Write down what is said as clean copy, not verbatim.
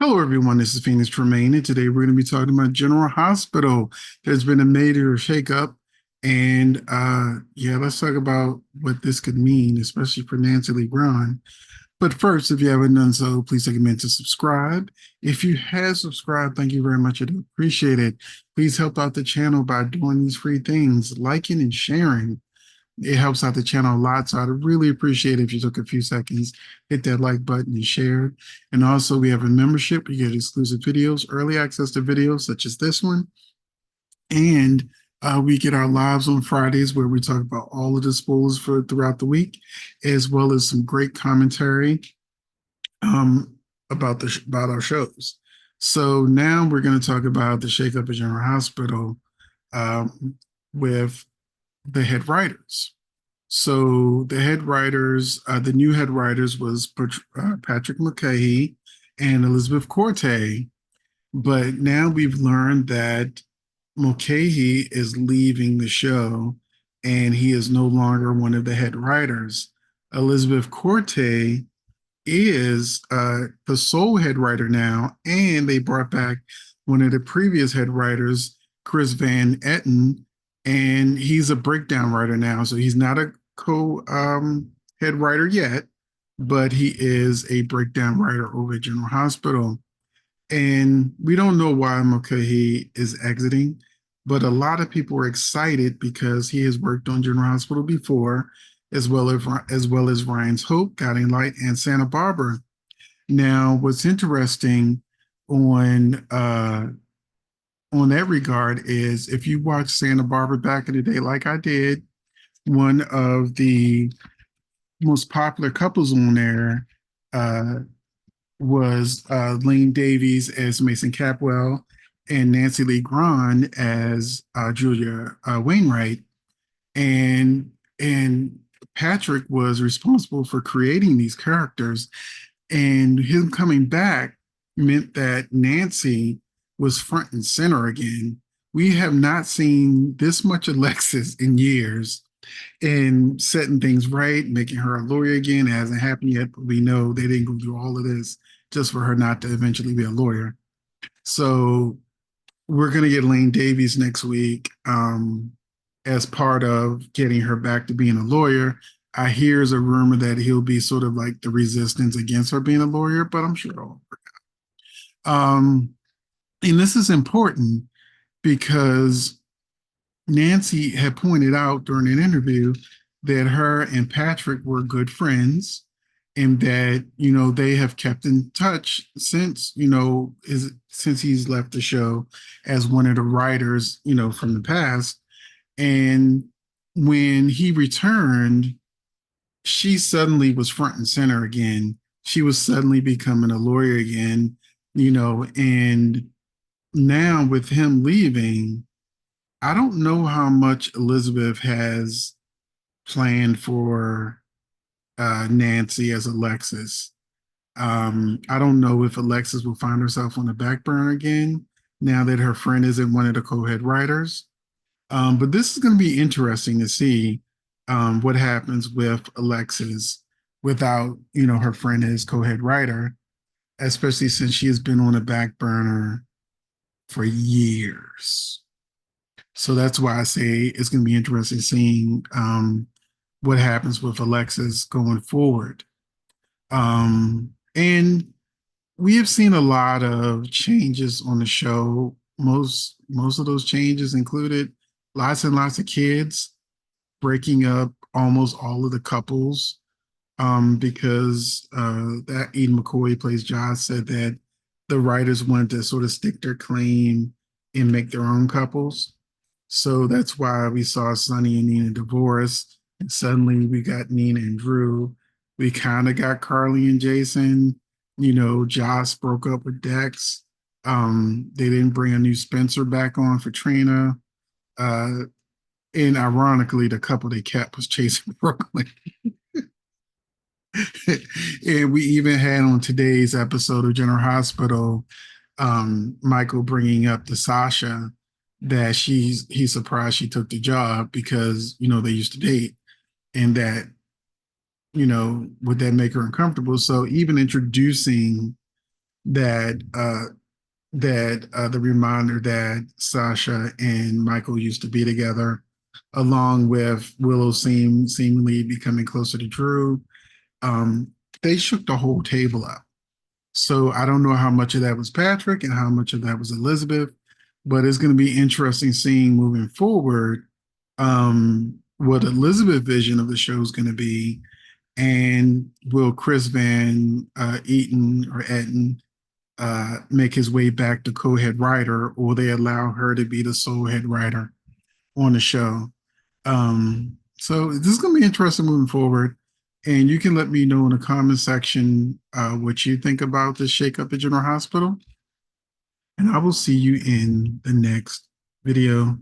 Hello, everyone. This is Phoenix Tremaine, and today we're going to be talking about General Hospital. There's been a major shakeup, and let's talk about what this could mean, especially for Nancy Lee Grahn. But first, if you haven't done so, please take a minute to subscribe. If you have subscribed, thank you very much. I do appreciate it. Please help out the channel by doing these free things, liking and sharing. It helps out the channel a lot. So I'd really appreciate it if you took a few seconds, hit that like button and share. And also we have a membership. You get exclusive videos, early access to videos such as this one. And we get our lives on Fridays where we talk about all of the spoilers for throughout the week, as well as some great commentary um, about our shows. So now we're going to talk about the shakeup at General Hospital with the head writers. So the new head writers was Patrick McCahey and Elizabeth Corte. But now we've learned that Mulcahy is leaving the show and he is no longer one of the head writers. Elizabeth Corte is the sole head writer now, and they brought back one of the previous head writers, Chris Van Etten, and he's a breakdown writer now. So he's not a co head writer yet, but he is a breakdown writer over at General Hospital. And we don't know why Mulcahy is exiting, but a lot of people are excited because he has worked on General Hospital before, as well as Ryan's Hope, Guiding Light, and Santa Barbara. Now, what's interesting on on that regard is if you watch Santa Barbara back in the day, like I did, one of the most popular couples on there uh, was Lane Davies as Mason Capwell and Nancy Lee Grahn as Julia Wainwright. And Patrick was responsible for creating these characters, and him coming back meant that Nancy was front and center again. We have not seen this much Alexis in years, and setting things right, making her a lawyer again. It hasn't happened yet, but we know they didn't go through all of this just for her not to eventually be a lawyer. So we're going to get Lane Davies next week as part of getting her back to being a lawyer. I hear there's a rumor that he'll be sort of like the resistance against her being a lawyer, but I'm sure it'll work out. And this is important because Nancy had pointed out during an interview that her and Patrick were good friends and that, they have kept in touch since, since he's left the show as one of the writers, from the past. And when he returned, she suddenly was front and center again. She was suddenly becoming a lawyer again, and now with him leaving, I don't know how much Elizabeth has planned for Nancy as Alexis. I don't know if Alexis will find herself on the back burner again now that her friend isn't one of the co-head writers. But this is going to be interesting to see what happens with Alexis without, her friend as co-head writer, especially since she has been on the back burner for years. So that's why I say it's going to be interesting seeing what happens with Alexis going forward. And we have seen a lot of changes on the show. Most of those changes included lots and lots of kids breaking up almost all of the couples because that Eden McCoy plays Josh said that the writers wanted to sort of stick their claim and make their own couples. So that's why we saw Sonny and Nina divorce. And suddenly we got Nina and Drew. We kind of got Carly and Jason. Joss broke up with Dex. They didn't bring a new Spencer back on for Trina. Uh, and ironically, the couple they kept was Chase and Brooklyn. And we even had on today's episode of General Hospital, Michael bringing up to Sasha that he's surprised she took the job because they used to date, and that would that make her uncomfortable. So even introducing that the reminder that Sasha and Michael used to be together, along with Willow seemingly becoming closer to Drew. Um, they shook the whole table up. So I don't know how much of that was Patrick and how much of that was Elizabeth, but it's going to be interesting seeing moving forward what Elizabeth's vision of the show is going to be, and will Chris Van Eaton or Etten make his way back to co-head writer, or they allow her to be the sole head writer on the show. So this is going to be interesting moving forward. And you can let me know in the comment section what you think about this shakeup at General Hospital. And I will see you in the next video.